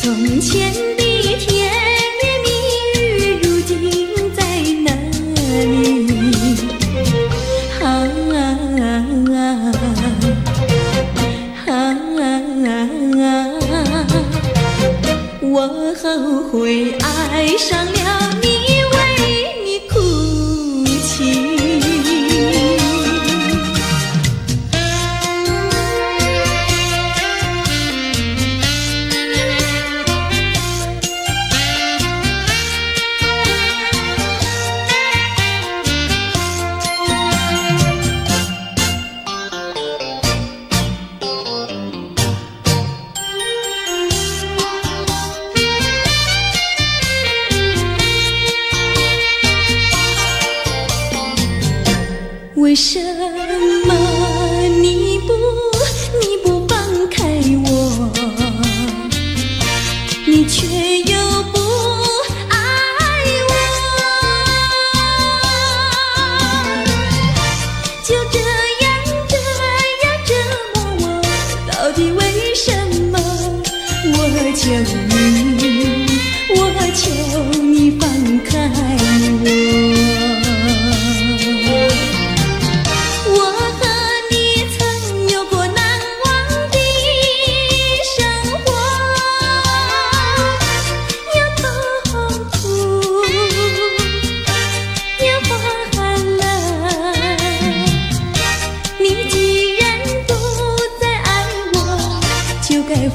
从前的甜言蜜语，如今在哪里？我后悔爱上了你，为你哭泣。为什么你不放开我，你却又不爱我？就这样折磨我，到底为什么？我求你放开我。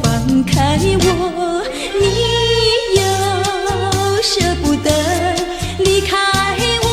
放开我，你又舍不得离开我。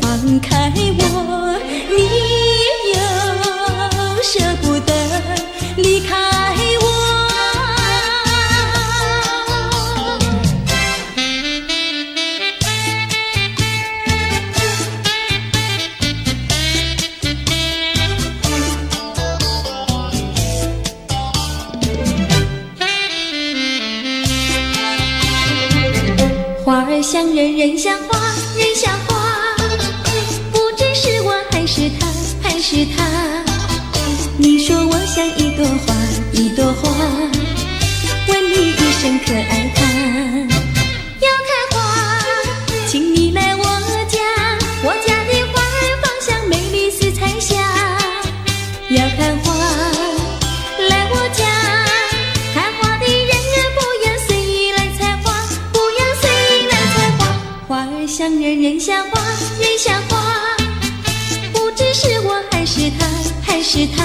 放开我，你又舍不得离开我。花儿像人，人像花，人像花。是他，你说我像一朵花，一朵花，问你一声可爱它。要开花，请你来我家，我家的花儿芳香美丽似彩霞。要看花，来我家，看花的人儿不要随意来采花，不要随意来采花。花儿像人，人像花，人像花。是我还是他，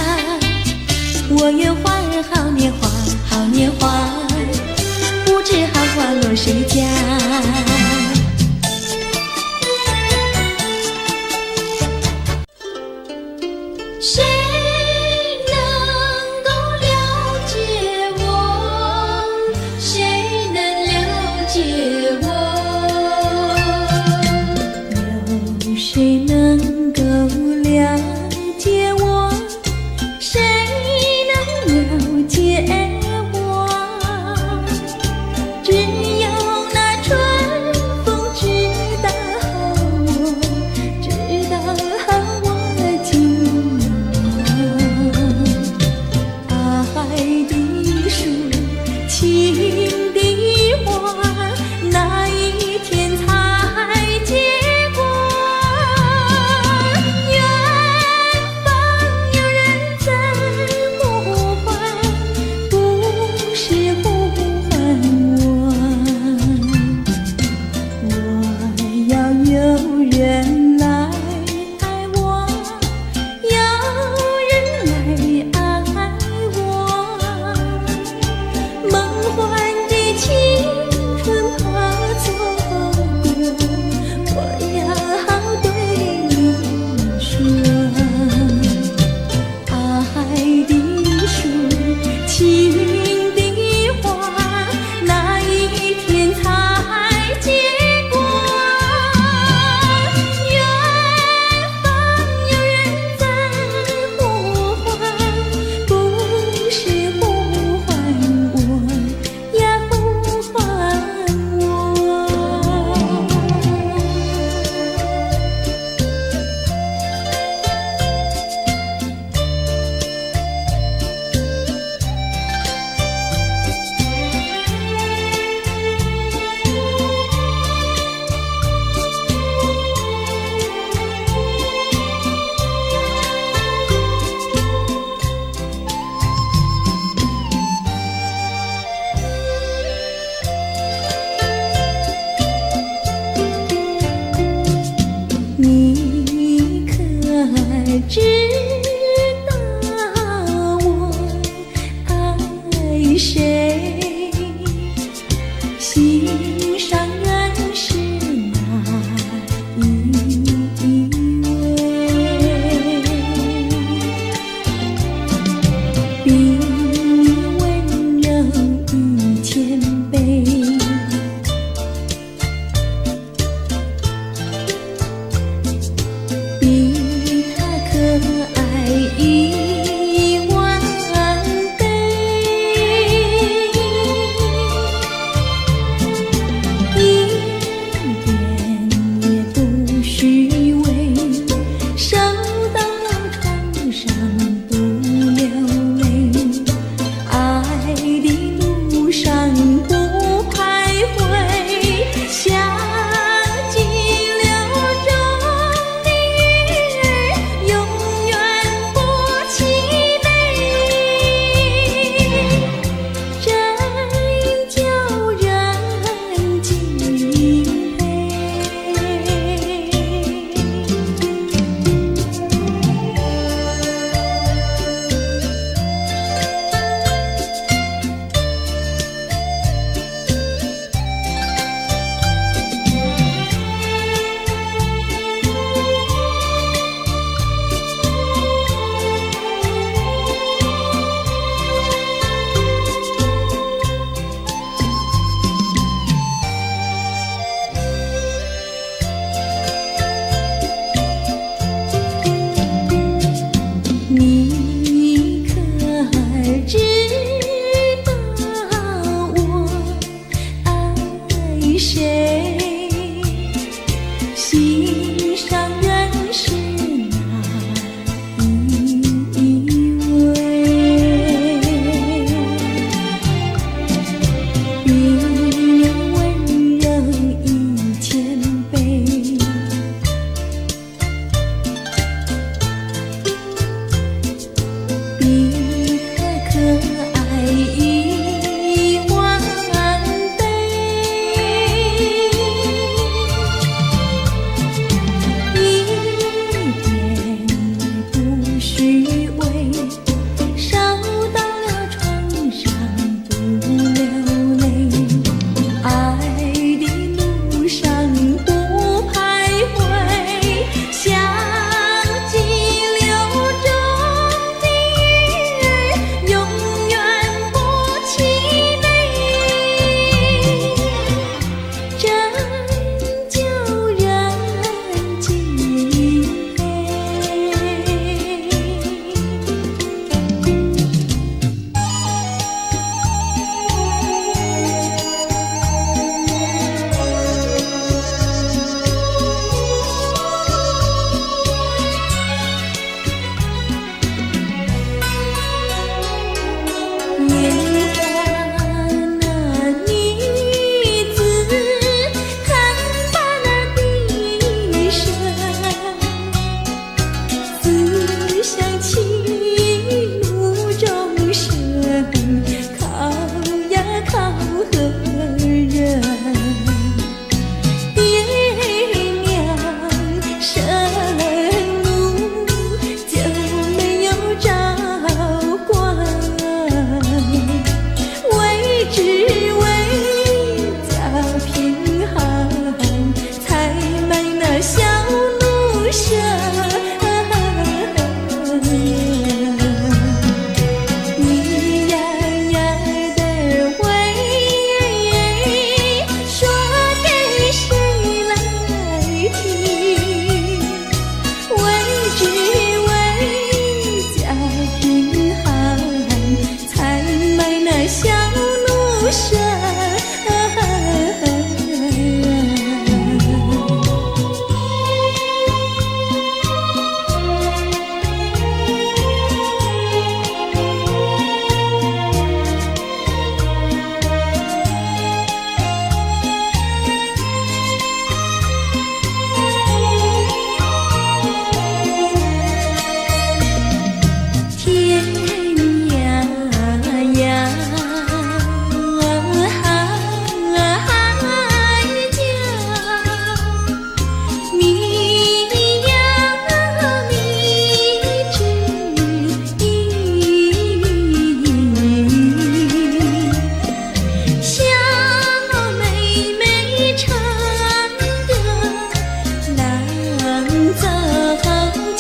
我愿花儿好年华，好年华，不知好花落谁家。谁能够了解我？谁能了解我？有谁能够了解我？谁能了解我？只有那春风知道我，知道我今晚爱的树，情的花，哪一天才结果？知道我爱谁，心上人是哪一位？比你温柔与谦卑，比他可爱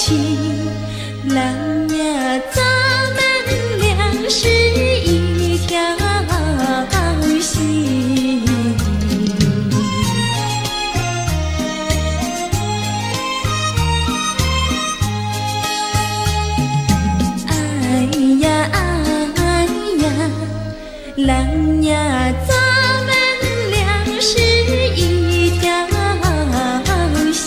情，郎呀，咱们俩是一条心。哎呀哎呀，郎呀，咱们俩是一条心。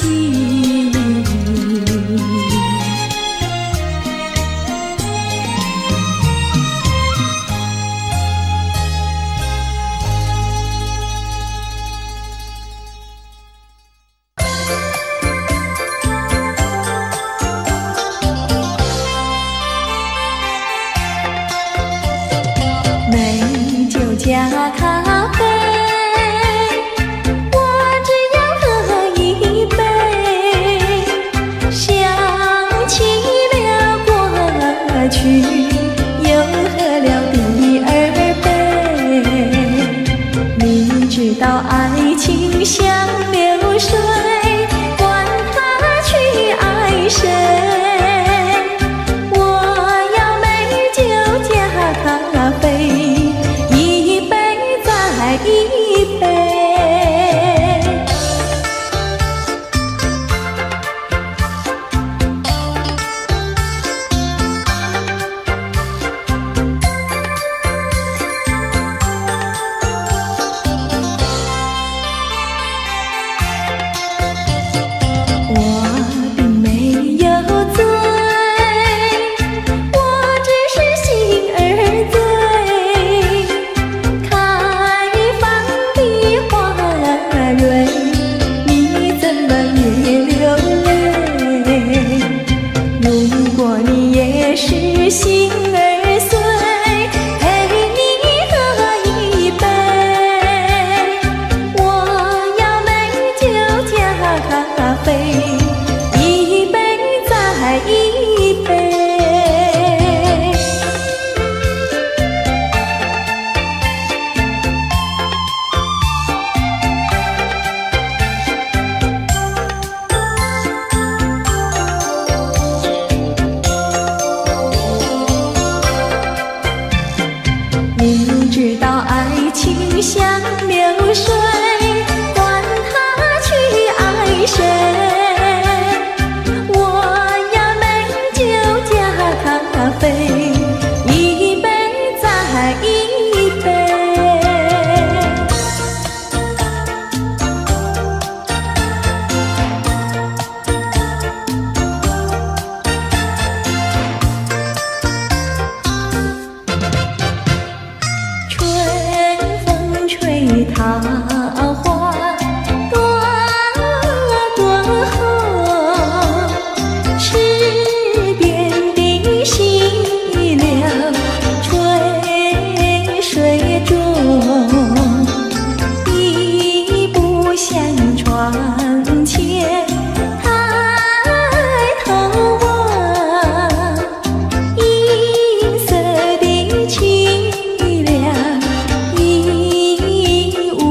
美酒加咖啡，我只要喝一杯。想起了过去，又喝了第二杯。明知道爱情像流水，管他去爱谁。我要美酒加咖啡，一杯再一杯。我并没有醉，我只是心儿醉。开放的花蕊，你怎么也流泪？如果你也是心儿碎，陪你喝一杯。我要美酒加咖啡，一杯再一杯。明知道爱情像流水，管他去爱谁。我要美酒加咖啡，一杯再一杯。春风吹桃花朵朵红，池边的细柳垂水中，一步向窗前抬头望，银色的清凉一无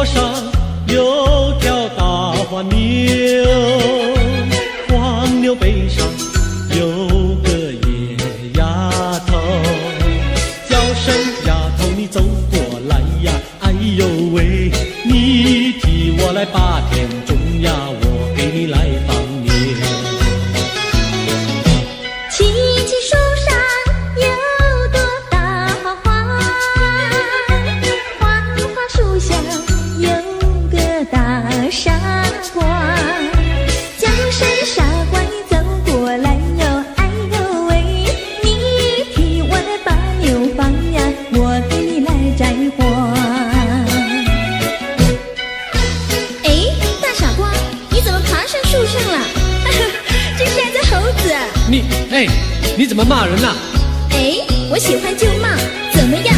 坡上有条大黄牛，黄牛背上有个野丫头，叫声丫头你走过来呀，哎呦喂，你替我来把田种呀，我给你来放牛。青青树上有朵大花花，花花树下有个大傻瓜，叫声傻瓜你走过来哟，哎呦喂，你替我来把牛放呀，我给你来摘花。哎，大傻瓜，你怎么爬上树上了？这是只猴子。你怎么骂人啊？哎，我喜欢就骂，怎么样？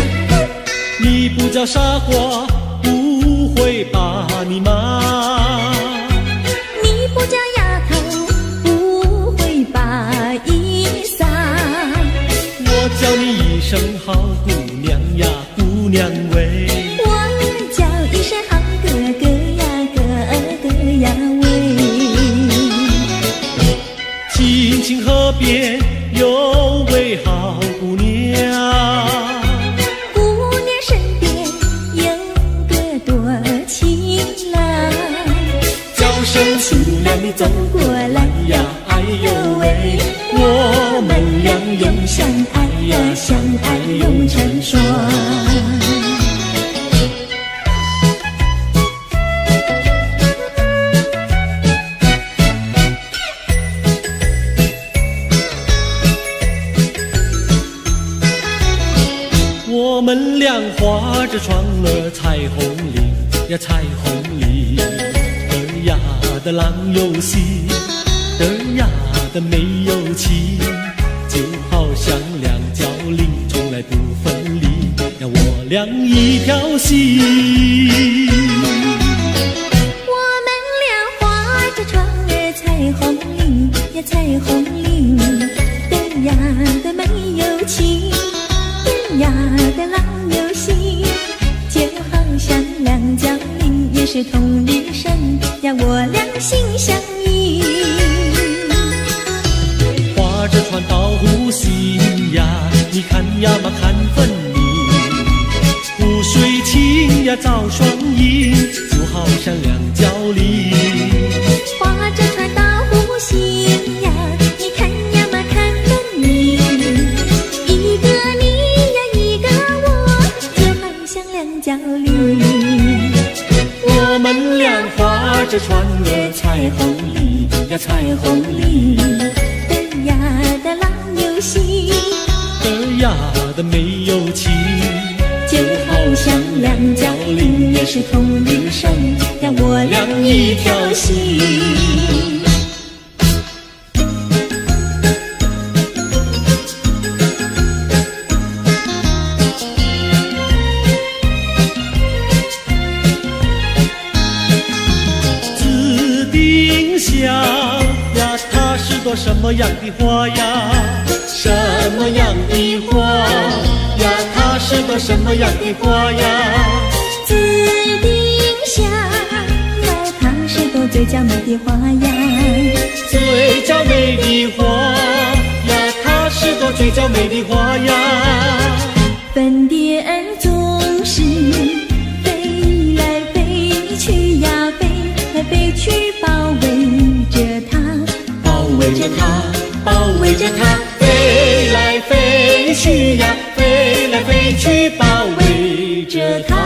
你不叫傻瓜，不会把你骂。你不叫丫头，不会把衣撒。我叫你一声好姑娘呀，姑娘喂。我叫一声好哥哥呀，哥哥呀喂。青青河边有位好姑娘，姑娘身边有个多情郎，叫声亲娘你走过来呀，哎呦喂，我们俩永相爱呀，相爱永成双。我们俩划着船儿彩虹岭呀，彩虹岭，嘚呀的浪游戏，嘚呀的没有情，就好像两角菱从来不分离呀，我俩一条心。我们俩划着船儿彩虹岭呀，彩虹岭，嘚呀的没有情，嘚呀的浪游戏，就好像两角菱也是同一生呀，我俩心相依。划着船到湖心呀，你看呀嘛看分明，湖水清呀照双影，就好像两角菱。划着船到湖心呀，你看呀嘛看分明，一个你呀一个我，就好像两角菱。我们俩划着船儿彩虹里呀，彩虹里，嘚呀的浪游戏，嘚呀的没有情，就好像两角菱也是同一生呀，我俩一条心。紫丁香呀，它是朵什么样的花呀？什么样的花呀？它是朵什么样的花呀？紫丁香呀，它是朵最娇美的花呀，最娇美的花呀，它是朵最娇美的花呀。粉蝶儿总是飞来飞去呀，飞来飞去包围着它，包围着它，包围着它，飞来飞去呀，飞来飞去，包围着它。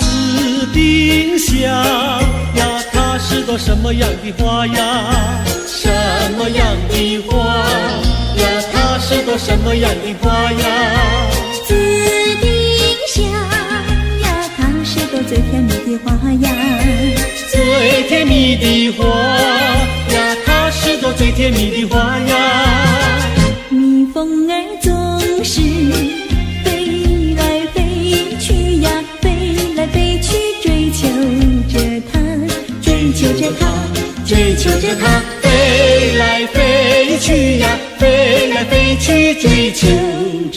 紫丁香呀，它是朵什么样的花呀？什么样的花呀？它是朵什么样的花呀？紫丁香呀，它是朵最甜蜜的花呀，最甜蜜的花呀，它是朵最甜蜜的花呀。蜜蜂儿总是飞来飞去呀，飞来飞去追求着它，追求着它，追求着它，飞来飞去呀，飞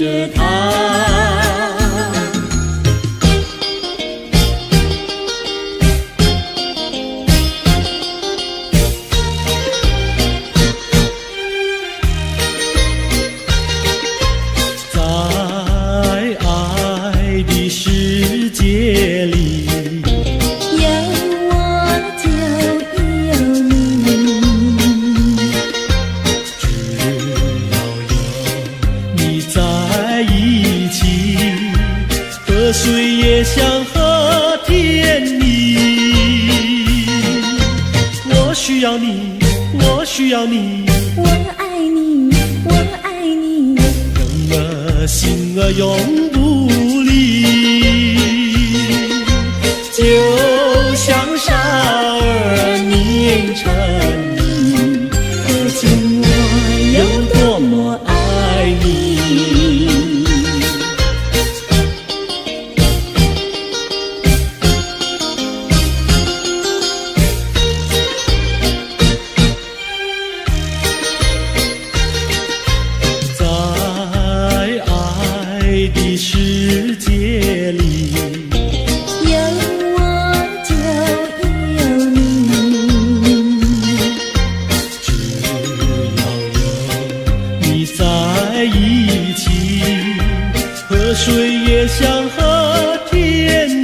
着她。世界里有我就有你，只要有你在一起，河水也像和甜蜜。我需要你，我需要你，我爱你，我爱你，人儿心儿永不离。就像傻儿黏成泥，可见我有多么爱你。在爱的世界里，有我就有你，只要有你在一起，河水也像和甜蜜。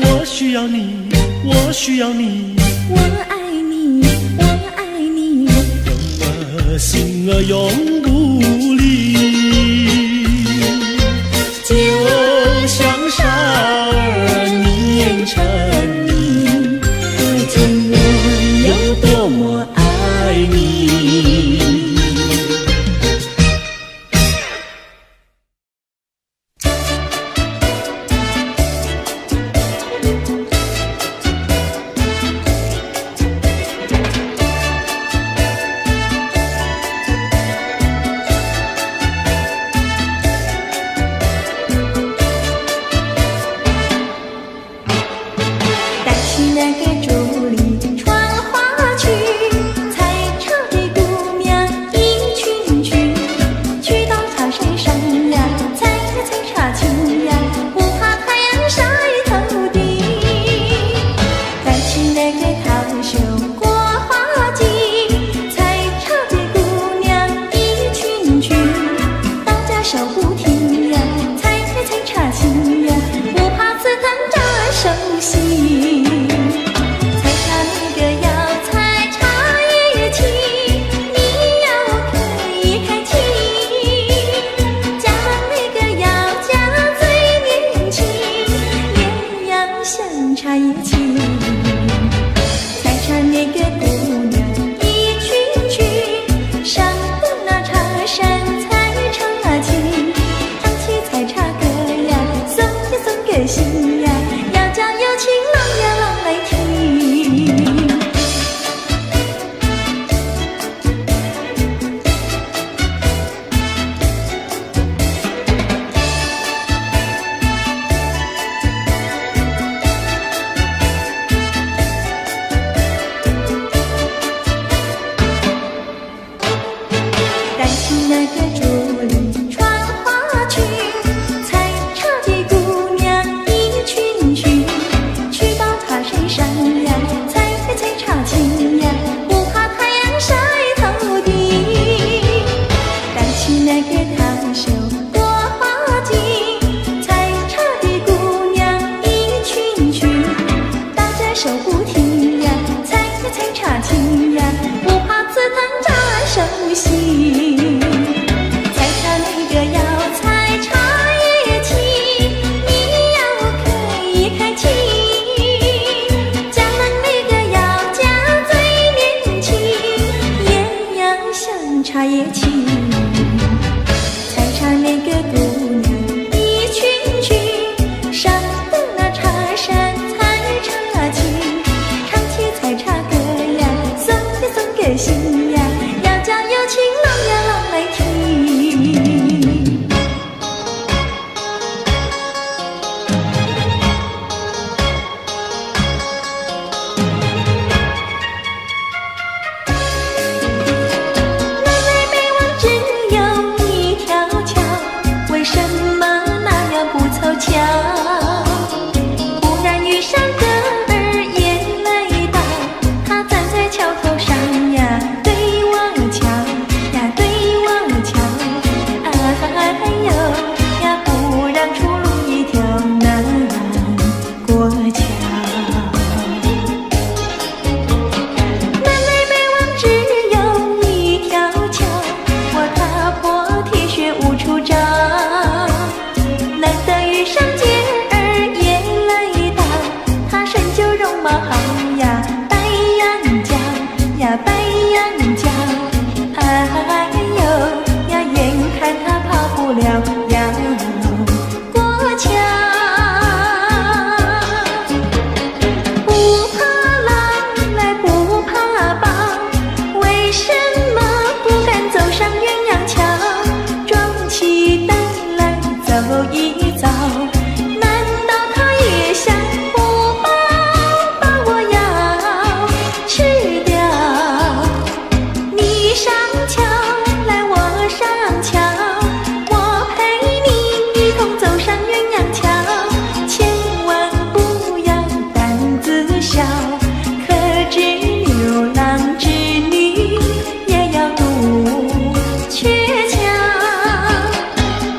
我需要你，我需要你，我爱你，我爱你，人儿心儿永不离。就像傻儿黏成泥，可见我有多么爱你。那个竹里穿花去，采茶的姑娘一群群，去到茶山上呀，采茶青呀，不怕太阳晒头顶。再去那个桃秀过花季，采茶的姑娘一群群，到家手不停呀，采茶青呀，不怕刺疼扎手心。茶叶青，采茶那个姑娘一群群，上的那茶山采茶青，唱起采茶歌呀，送呀送个心呀，要叫有情郎呀郎来听。那个竹里穿花去，采茶的姑娘一群群，去到茶山上呀，采茶青呀，不怕太阳晒头顶。带去那个桃秀过花季，采茶的姑娘一群群，大家手不停呀，采茶青呀，不怕刺疼扎手心。茶叶青，采茶那个姑娘一群群，上的那茶山采茶青，唱起采茶歌呀，送忽然遇上个儿也来到，他站在桥头上呀，对我瞧呀，对我瞧，哎呦呀，不让出路一条难过桥。南来北往只有一条桥，我踏破铁鞋无处找。难得遇上姐儿也来到，她身就容貌好呀，白羊角呀，白羊角，哎呦呀，眼看她跑不了要过桥。不怕狼来不怕豹，为什么不敢走上鸳鸯桥？壮起胆来走一遭，难道他也想不饱把我要吃掉？你上桥来我上桥，我陪你一同走上鸳鸯桥，千万不要胆子小，可知牛郎织女也要渡鹊桥。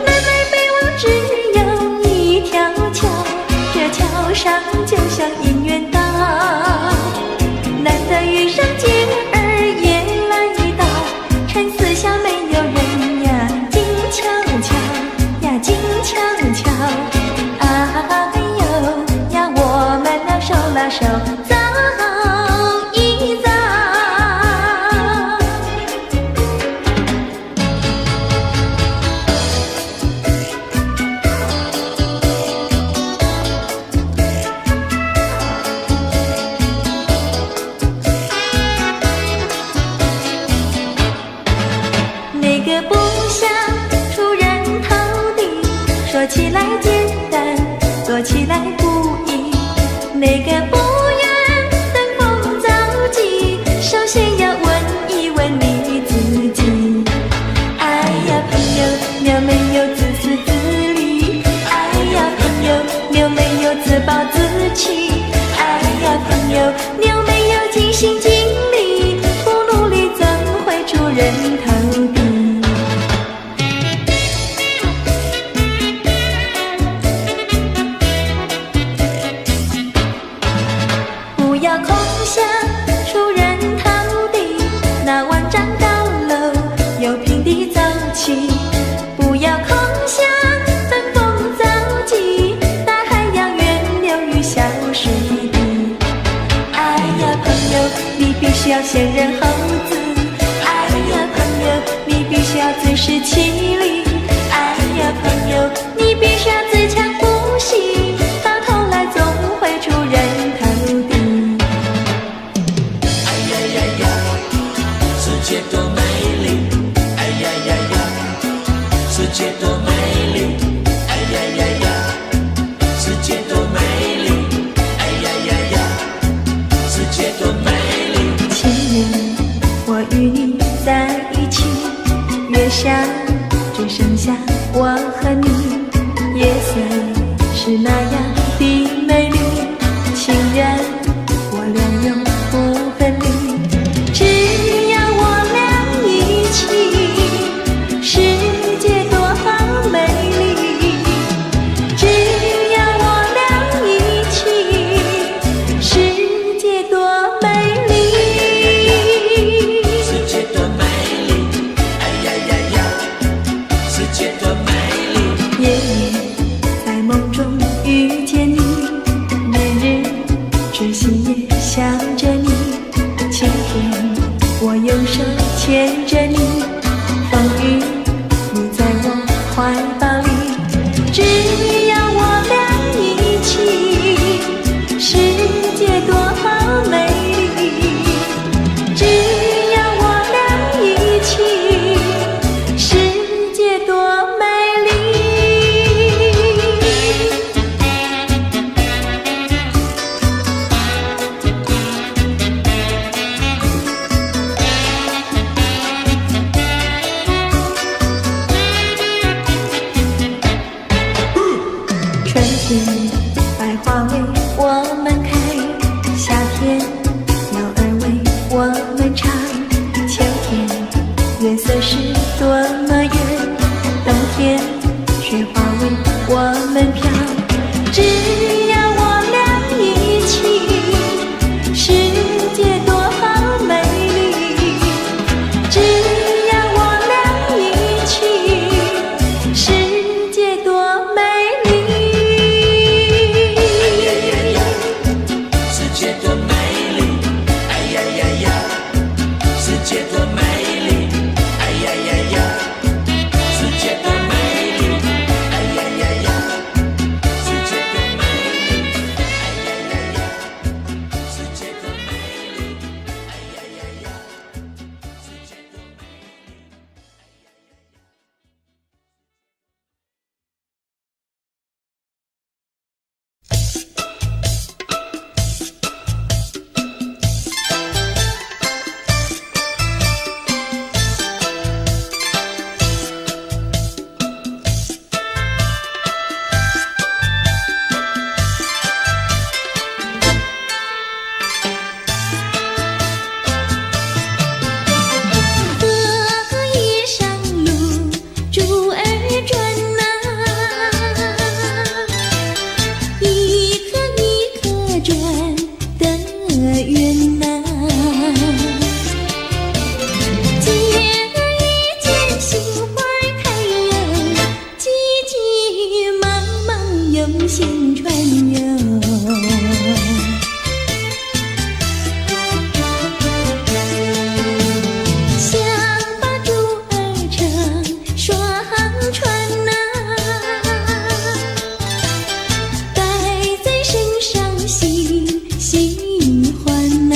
南来北往只有一条桥，这桥上就像姻缘岛。难得遇上姐儿也来到，陈四下没有人呀，静悄悄呀，静悄悄，哎呦呀，我们俩手拉手走一遭。那个不想出人头地，说起来简单，做起来不易。那个不愿登峰造极，首先要问一问你自己。哎呀朋友，你有没有自私自利？哎呀朋友，你有没有自暴自弃？哎呀朋友，你有没有尽心尽力？不努力怎会出人头地？不要空想出人头地，那万丈高楼由平地走起。不要空想登峰造极，大海洋源流于小水滴。哎呀朋友，你必须要先人后子。哎呀朋友，你必须要自食其力。哎呀朋友，你必须要自强不息，到头来总会出人头地。世界多美丽，哎呀呀呀！世界多美丽，哎呀呀呀！世界多美丽，哎呀呀呀！世界多美丽。情人间，百花为我们开，夏天鸟儿为我们唱，秋天月色是多么圆，冬天雪花为我们飘。只要我俩一起，世界多好美丽。只要我俩一起，世界多美丽。哎呀呀呀，世界多美丽！哎呀呀呀，世界多美丽！哎呀呀呀，世界多美丽！哎呀呀呀，世界多美丽！哎呀呀呀，世界多美丽！哎呀呀呀，世界多美丽！荷叶上露珠儿转呐，一颗一颗转得圆呐。见一见杏花开呀，急急忙忙用心传哟。想把珠儿成双串呐，戴在身上喜喜欢呐。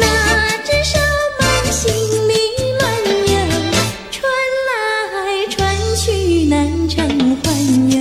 拿着手忙心里乱哟，传来传去难偿还哟。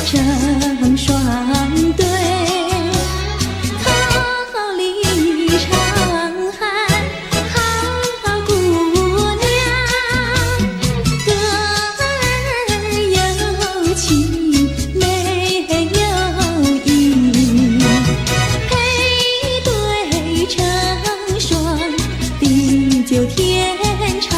成双对，好里长汉，好姑娘，歌儿有情，没有意，配对成双，地久天长。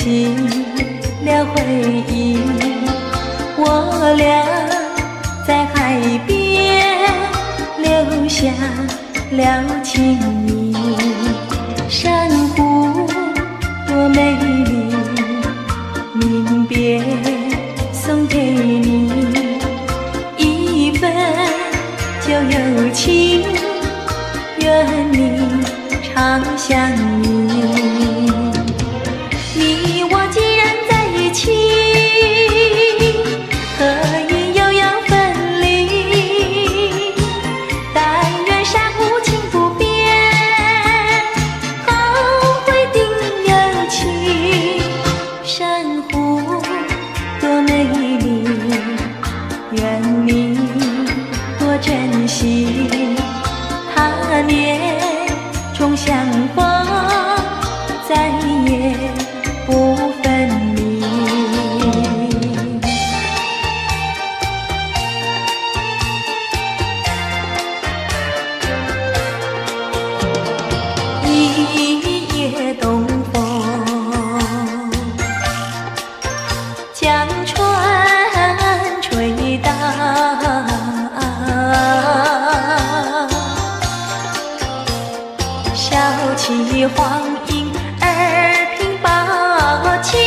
起了回忆，我俩在海边留下了情谊。珊瑚多美丽，临别送给你一份旧友情，愿你常相依。你我既然在一起，何以又要分离？但愿山无情不变，后会定有期。珊瑚多美丽，愿你多珍惜。他年重相逢，再也不分离。一夜东风，将船吹荡，笑起黄莺儿屏抱，且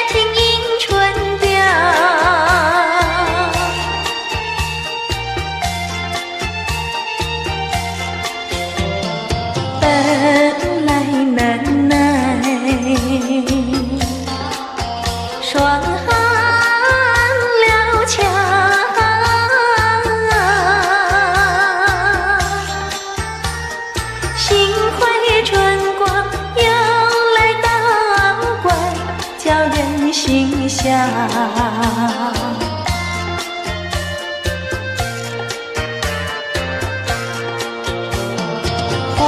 听迎春调。本来难耐，双行了桥，幸亏春光又来倒灌，叫人心笑。花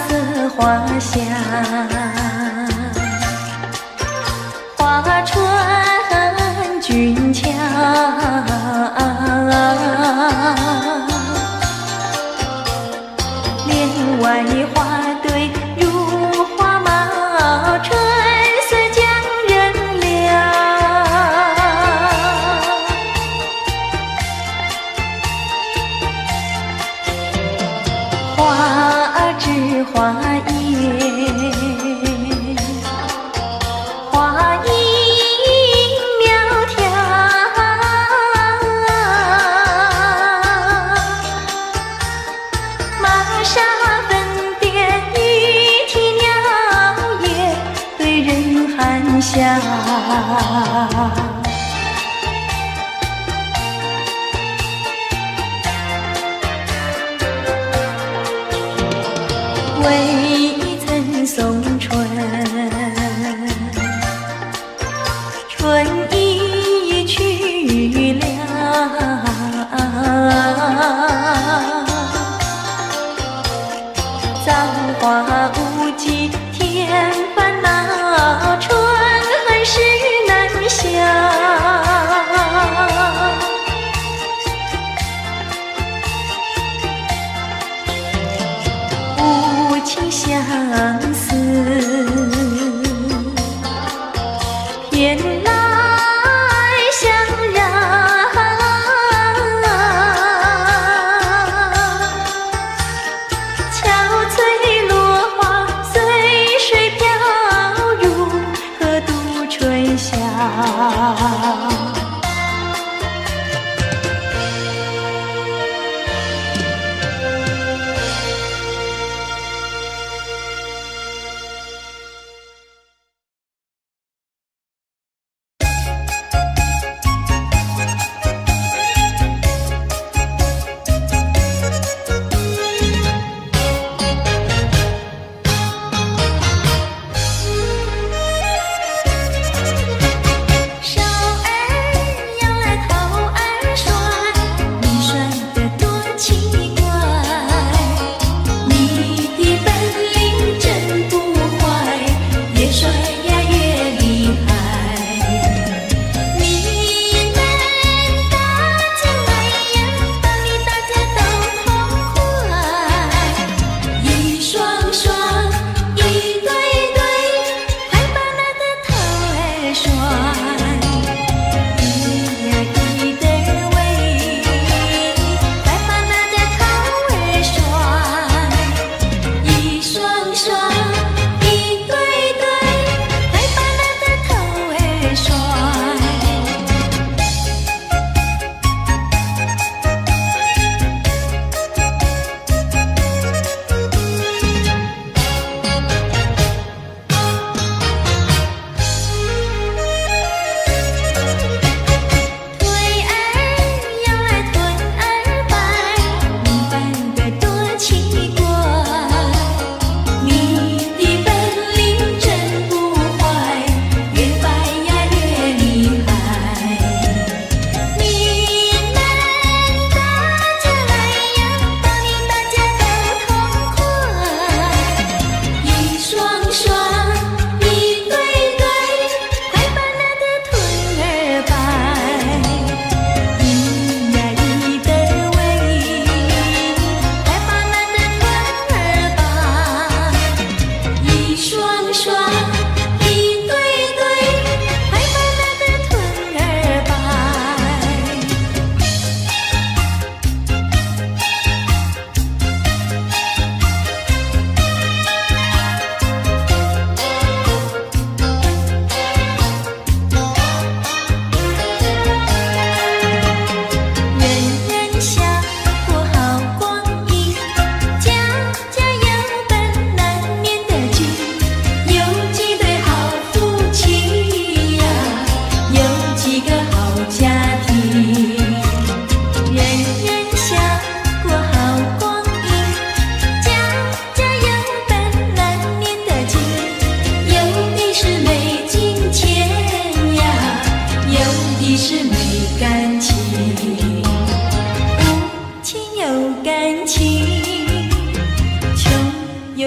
色花香，花船俊俏，帘外花堆如花帽，春色将人撩。花枝花叶，花影苗条，玛莎粉点玉啼鸟也对人含笑。未曾送春，春已去了。造化无极添烦恼，春恨事难消。无情相思，偏来相让。憔悴落花随水飘入河渡春宵。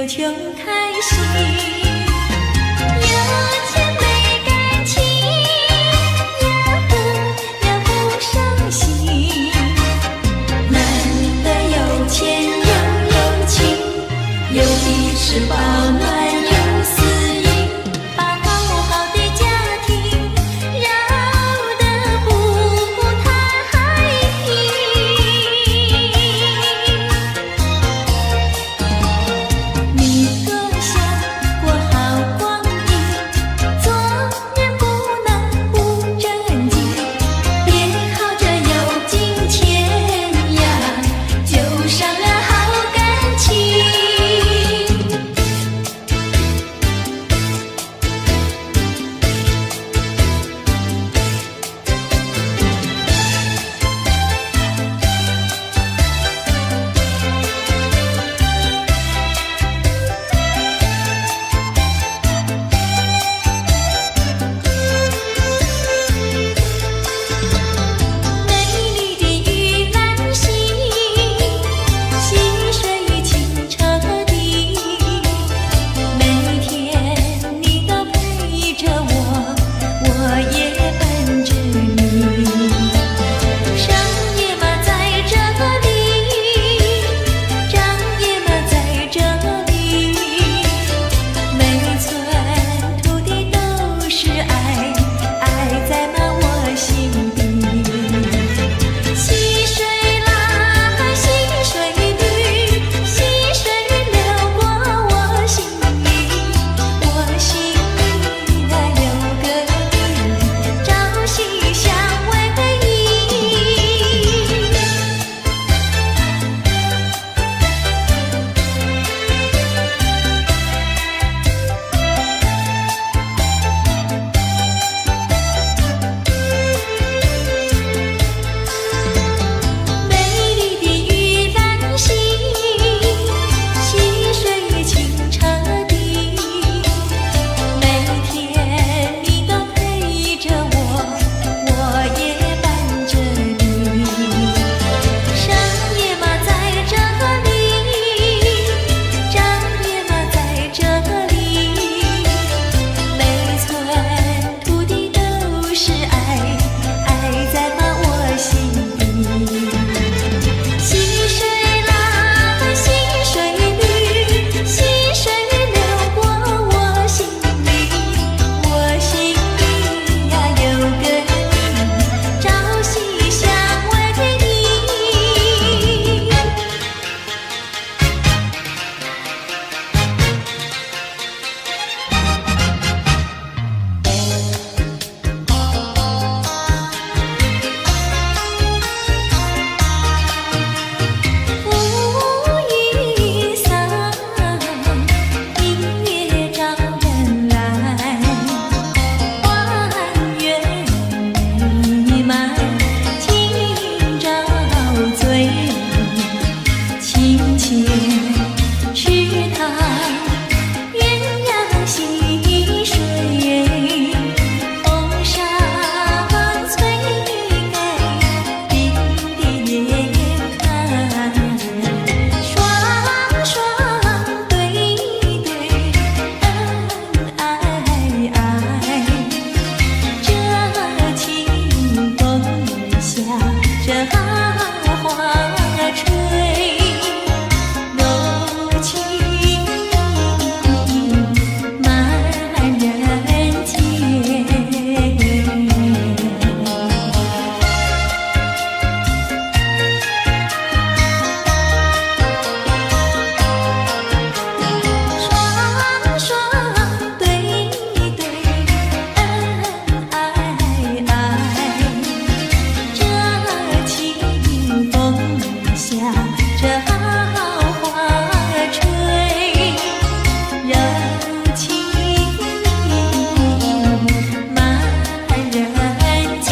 穷开心，有钱没感情，也不伤心。难得有钱又有情，有的是保暖有私隐，把好好的家庭绕得不太平。你若想过好光阴，做人不能不正经，别靠着有金钱呀，就伤了好感情。美丽的玉兰溪，溪水清澈的，每天你都陪着我，我也伴着你。商业嘛在这里，张也嘛在这里，每寸土地都是爱，爱在满我心底。溪水蓝，溪水绿，溪水流过我心里，我心里呀有个你，朝夕相偎依。美丽的玉兰溪，溪水清澈的，每天你都陪着我，我也伴着你。商业嘛在这里，张也嘛在这里，每寸土地都是爱，爱在满我心底。溪水蓝，溪水绿，溪水流过我心里，我心里呀有个你，朝夕相偎依。乌衣裳，一夜招人来，花园美满，今朝醉，清浅池塘，鸳鸯戏水，风沙吹给冰的眼看，双双对对，恩爱爱，这清风下，这花吹，柔情满人间。双双对对，恩爱爱，这清风下，这花吹，柔情满人间。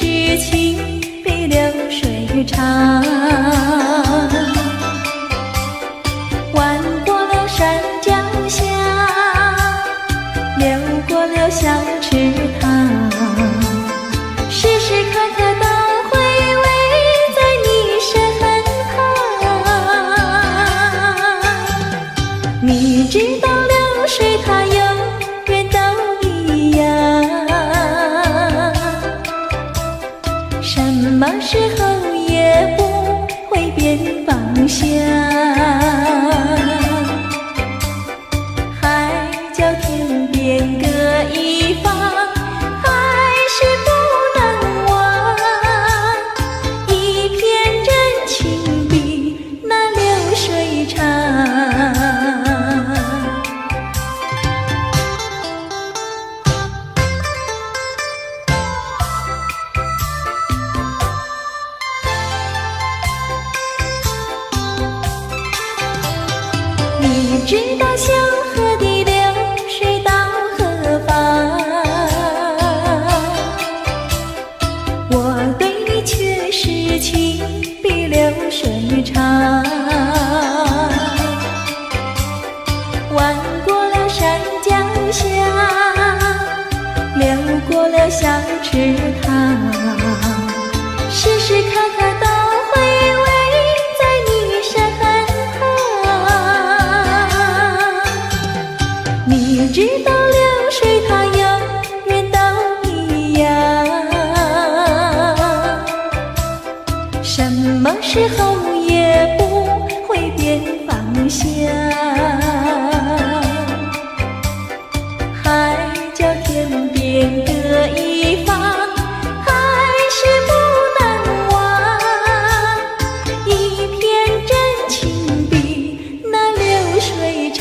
事情比流水长。弯过了山脚下，流过了小池塘，时时刻刻都回味在你身旁。你知道流水它永远都一样，什么时候也不会变方向。海角天边各一方，还是不能忘。一片真情比那流水长。你知道小河的流水到何方，我对你却是情比流水长。弯过了山脚下，流过了小池塘，时时刻刻都回味在你身旁。你知道流水它永远都一样，什么时候也不会变方向。海角天边各一方，还是不能忘。一片真情比那流水长。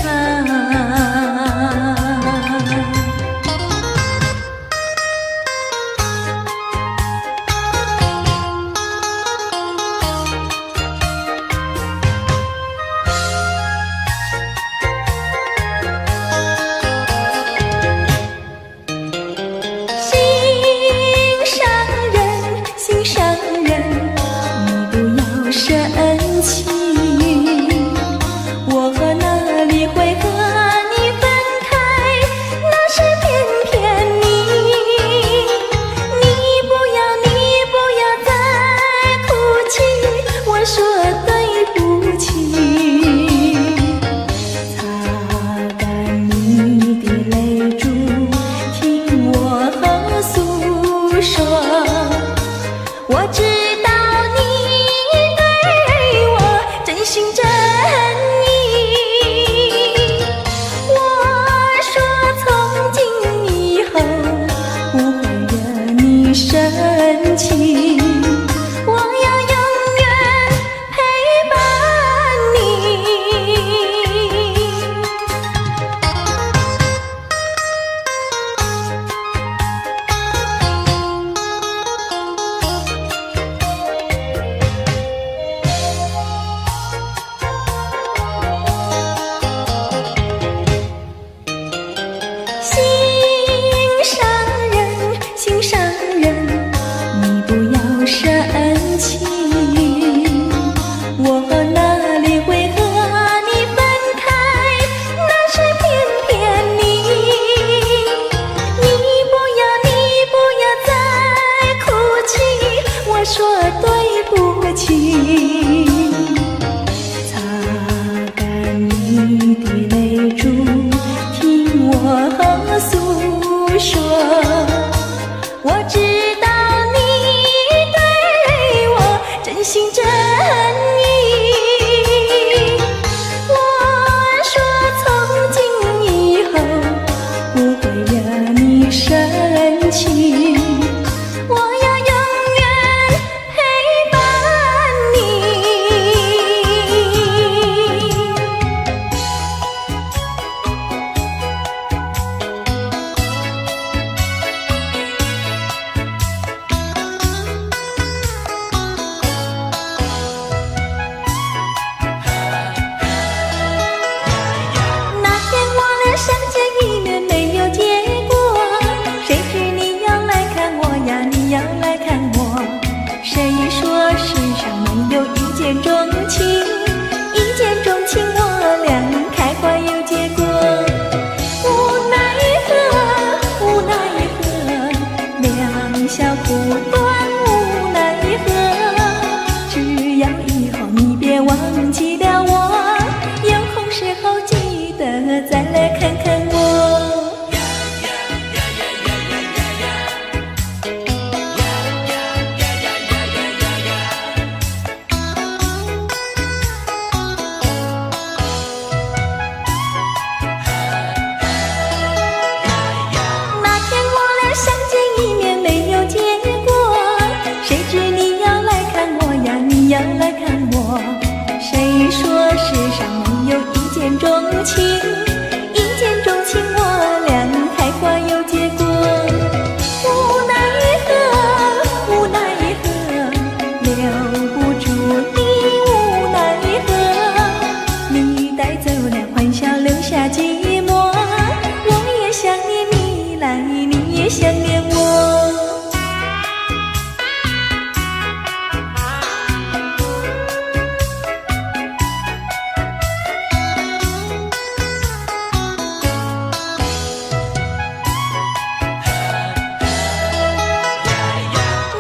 心上人，你不要生气，我哪里会和你分开？那是偏偏你不要再哭泣，我说对不起。擦干你的泪珠，听我诉说。我知道你对我真心真意，我说从今以后不会惹你生气，我要永远陪伴你。想念我。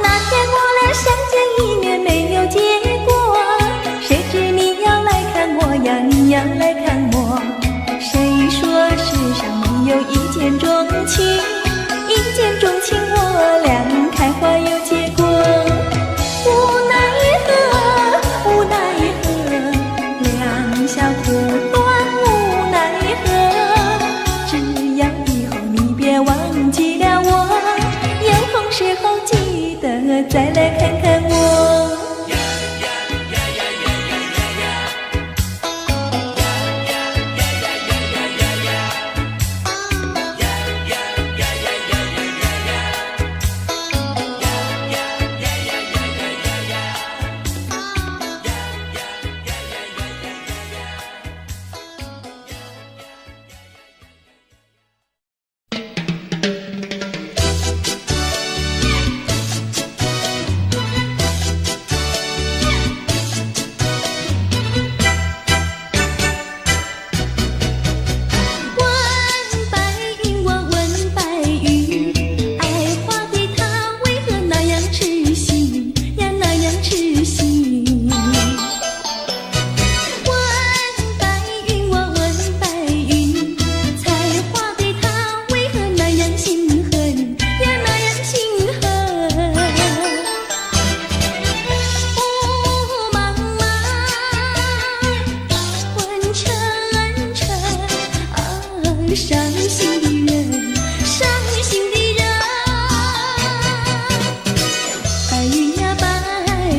那天我俩相见1年没有结果，谁知你要来看我呀，你要来看我。谁说世上没有一见钟情，一见钟情我俩开花有结果。无奈何，无奈何，两小苦短无奈何。只要以后你别忘记了我，有空时候记得再来看看我。伤心的人，伤心的人，白云呀白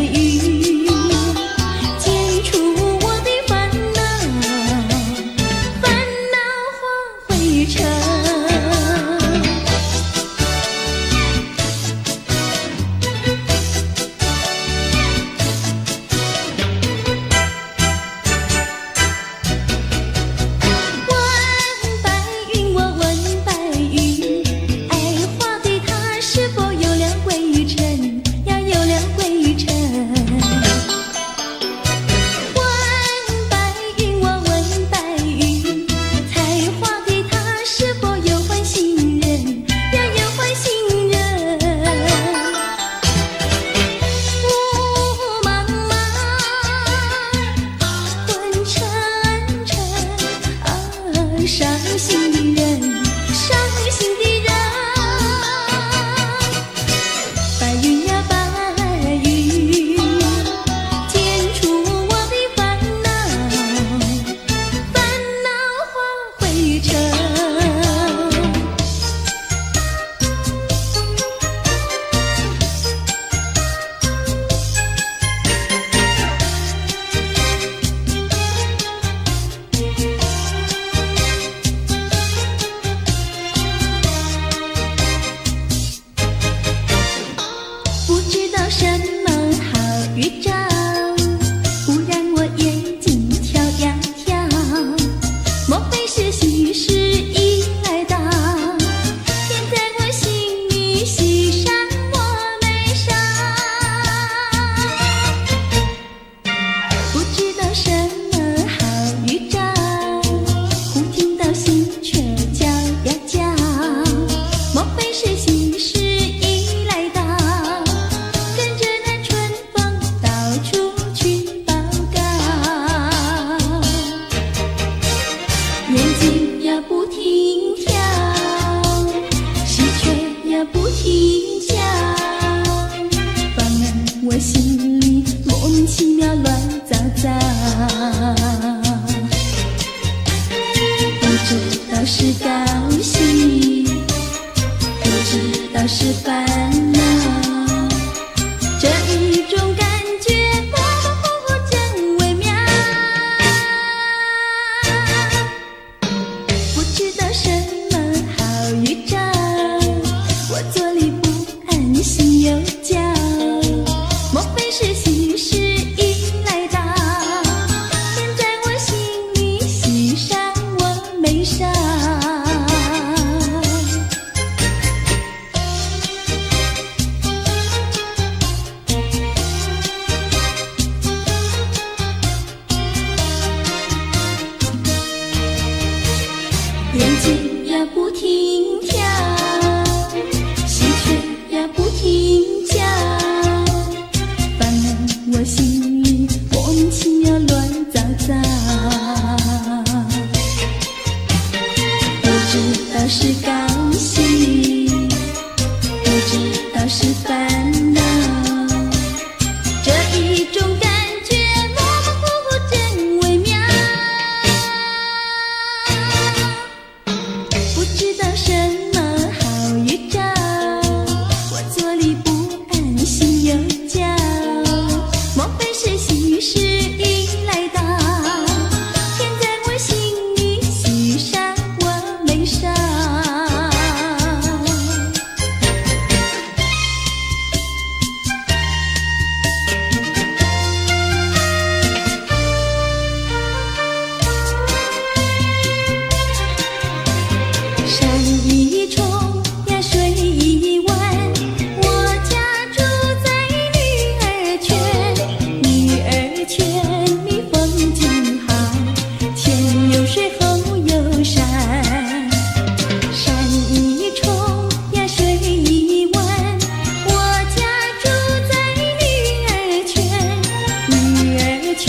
云，剪除我的烦恼，烦恼化灰尘。伤心的人，伤心的人，白云呀白云，剪除我的烦恼，烦恼化灰尘。什么好预兆，忽然我眼睛跳呀跳，莫非是喜事已来到？天在我心里，喜上我眉梢。不知道什么好预兆，忽听到心却叫呀叫，莫非是喜事已来到？眼睛呀不停跳，喜鹊呀不停叫，放任我心里莫名其妙乱糟糟。不知道是高兴，不知道是烦恼，这一种感觉模模糊糊真微妙。不知道什么好预兆，我坐立不安，心又焦，莫非是喜事已来到？天在我心里，喜上我眉梢。倒是烦恼。这一种感觉模模糊糊真微妙，不知道什么好预兆，我坐立不安，心又焦，莫非是喜事已来到？天在我心里，喜上我眉梢。山一重呀，水一弯，我家住在女儿圈。女儿圈里风景好，前有水后有山。山一重呀，水一弯，我家住在女儿圈。女儿圈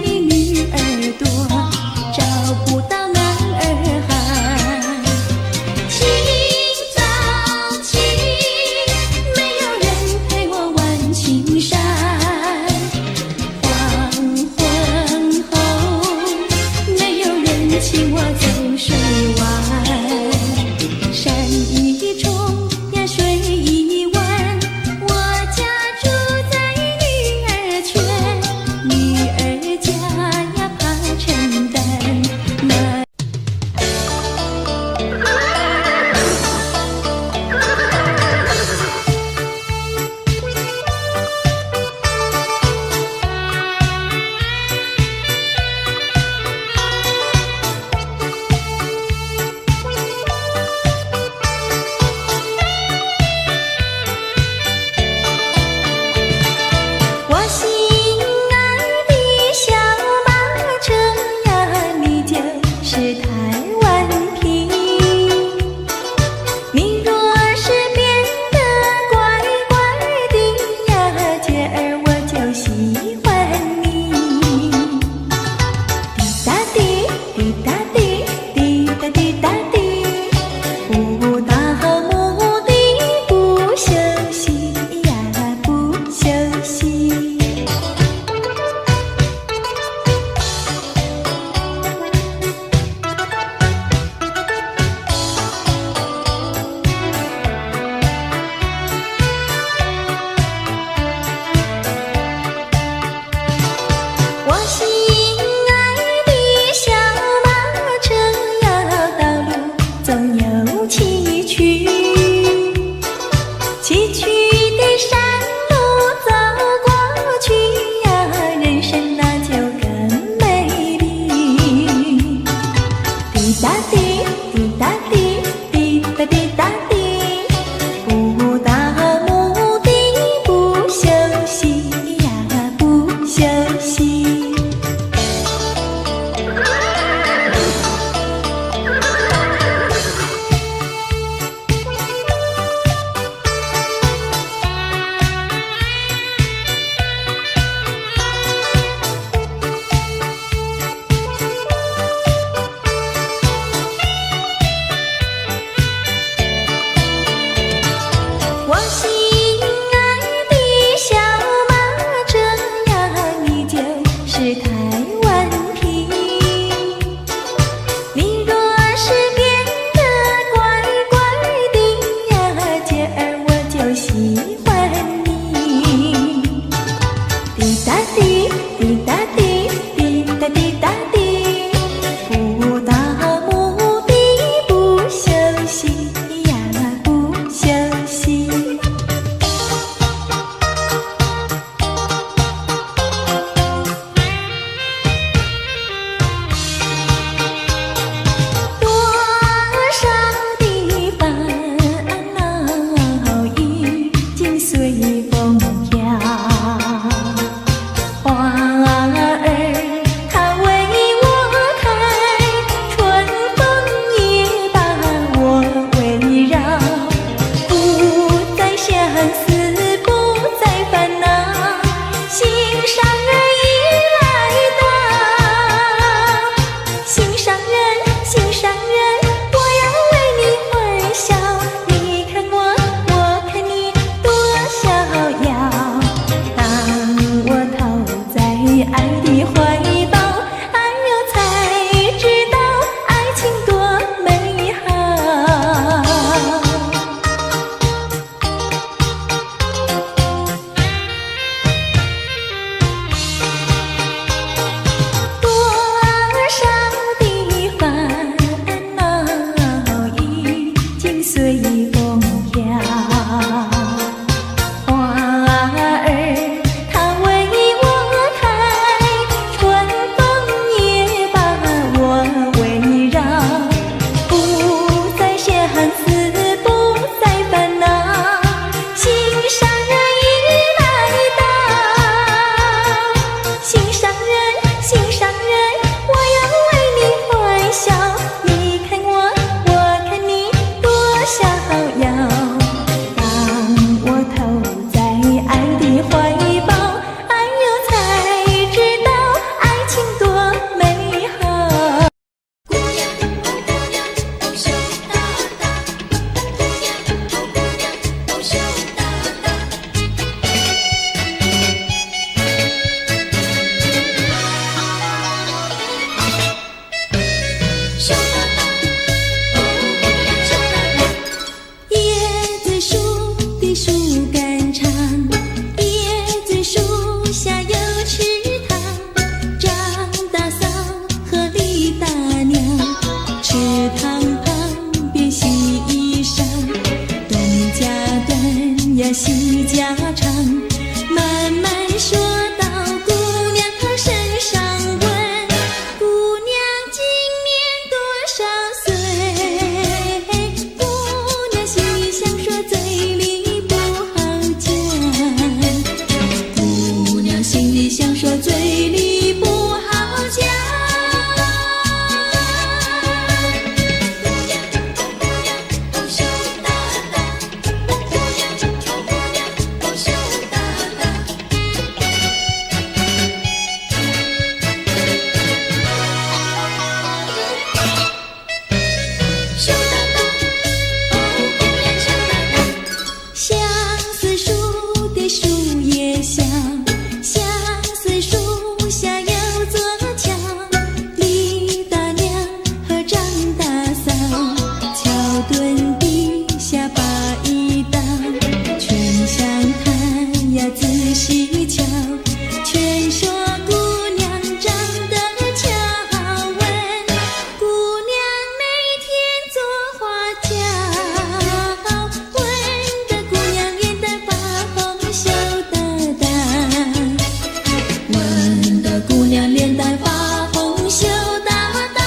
里女儿多，找不到男儿汉。清早起，没有人陪我玩青山；黄昏后，没有人请我走水湾。山一重呀，水一弯，我家住在女儿圈。女儿家呀，怕承担那。我心爱的小马车呀，你就是台湾瓶。你若是变得乖乖的呀，姐儿我就喜欢你。滴答滴，滴答滴，滴答滴答滴，不到目的不休息呀，不休息。我心爱的小马车呀，道路总有崎岖，崎岖的山路走过去呀，人生那就更美丽。滴答滴，滴答滴，滴答滴答滴，不到目的不休息呀，不休息。我心爱的小马车呀，你就是台湾瓶。你若是变得乖乖的呀，姐儿我就喜欢你。滴答滴，滴答滴，滴答滴答滴，不到目的不休息呀，不休息。风飘。花儿它为我开，春风也把我围绕，不再相思，不再烦恼，心上人已来到，心上人，心上人，我要为你欢笑，你看我，我看你，多逍遥。当我投在爱的怀抱，哎呦才知道爱情多美好。姑娘，哦姑娘，哦羞答答。姑娘，哦姑娘，哦羞答答。羞答答，哦姑娘羞答答。椰子树的树干长，椰子树下有池塘，张大嫂和李大娘，池塘旁边洗衣裳，东家短呀西家长，慢慢说到姑娘身上问，姑娘今年多少岁？姑娘心里想说，嘴里不好讲。姑娘心里想说，嘴里不好讲。姑娘，哦姑娘，哦羞答答。姑娘，哦姑娘，哦羞答答。羞答答，哦姑娘羞答答。相思树的树叶香，相思树下有座桥，李大娘和张大嫂，桥墩底下把一道，全相看呀仔细瞧，全说姑娘长得巧，问姑娘每天做花轿，问得姑娘脸蛋发红羞答答，问得姑娘脸蛋发红羞答答。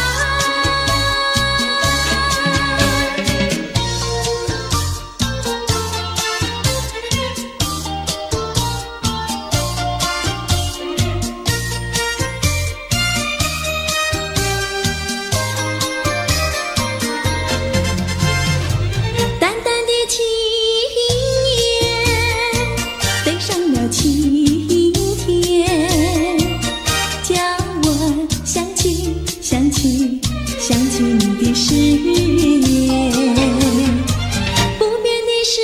淡淡的青叶飞上了青天，叫我想起想起想起你的誓言，不变的誓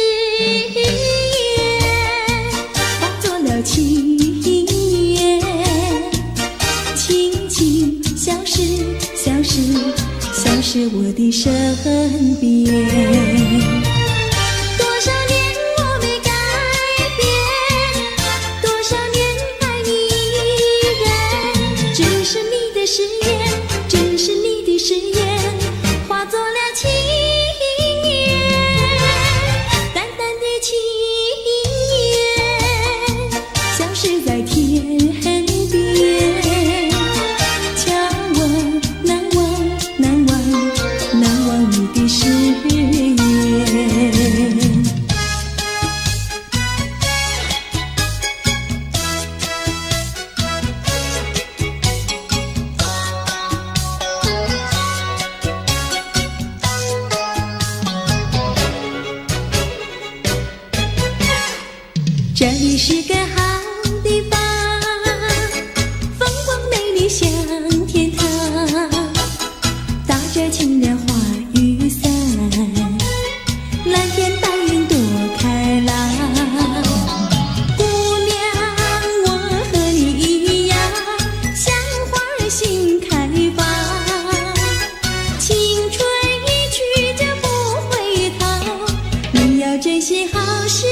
言化作了情缘，轻轻消失消失消失我的身边。多少年我没改变，多少年爱你依然，只是你的誓言，只是你的誓言，化作了情缘，淡淡的情缘，消失在天边，叫我难忘难忘难忘你的誓言。这里是个好地方，风光美丽像天堂，打着清凉花雨伞，蓝天白云多开朗。姑娘，我和你一样，像花儿心开放，青春一去就不回头，你要珍惜好时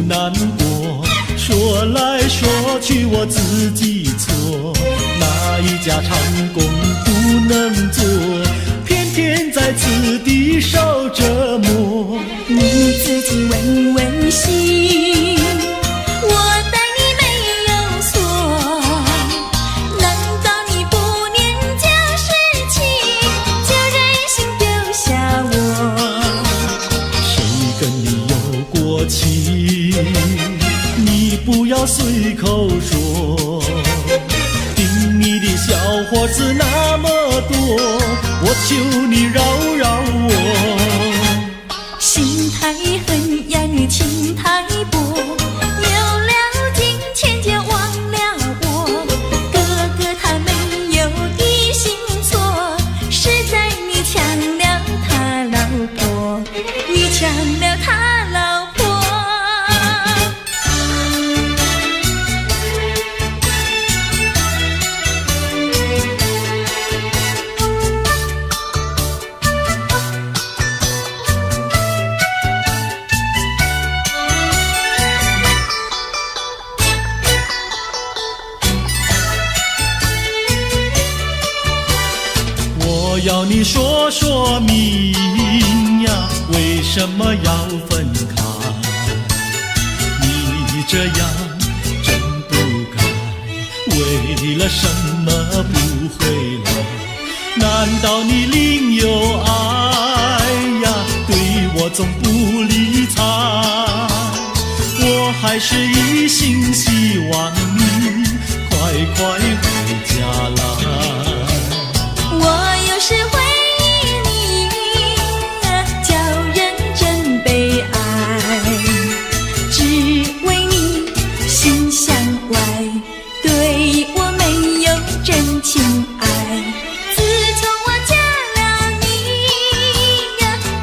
难过，说来说去我自己错，哪一家长工不能做，偏偏在此地受折磨。你自己问问心，我待你没有错，难道你不念旧事情，就任性丢下我？谁跟你有过情，你不要随口说，听你的小伙子那么多，我求你饶饶我。心太狠呀，情太薄，有了金钱就忘了我。哥哥他没有一心错，是在你抢了他老婆，你抢了他老婆。我要你说说明呀，为什么要分开？你这样真不该，为了什么不回来？难道你另有爱呀？对我总不理睬，我还是一心希望你快快回家来。我有时会忆你，叫人真悲哀，只为你心向外，对我没有真情爱。自从我嫁了你，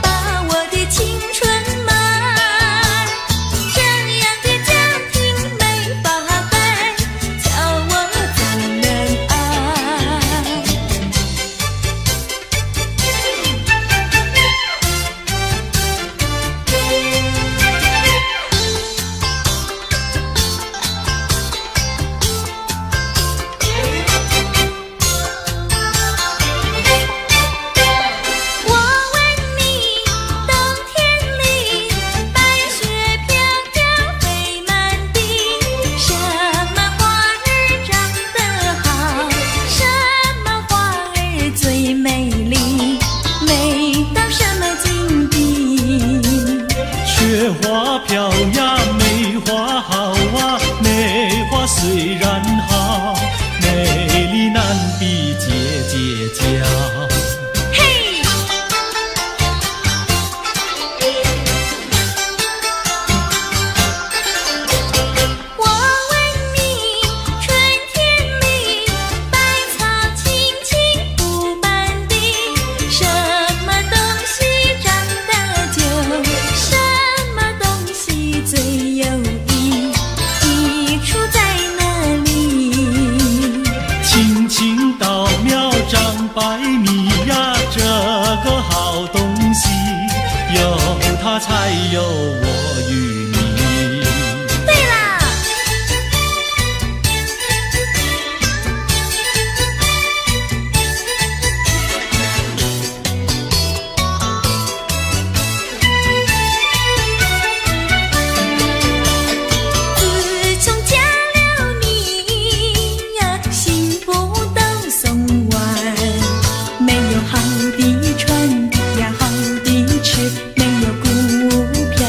把我的青春卖，这样的家庭没法摆，叫我怎能爱？我问你，冬天里白雪飘飘飞满地，什么花儿长得好，什么花儿最美丽，美到什么境地？雪花飘呀，梅花好啊，梅花虽然好，美丽难比姐姐娇。嘿，我问你，春天里百草青青布满地，什么东西长得久，什么东西最有益，益处在哪里？青青稻苗长百米呀，这个好东西，有它才有我与你。对啦，自从嫁了你呀，幸福都送完，没有好的穿呀，好的吃，没有股票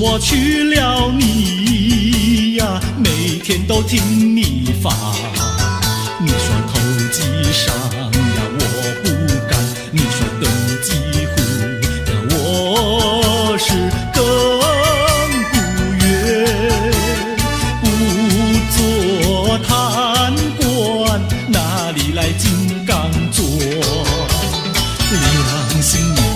我娶了你呀，每天都听你发。你说投机商呀，我不干；你说登记户呀，我是更不愿。不做贪官，哪里来金刚座？良心。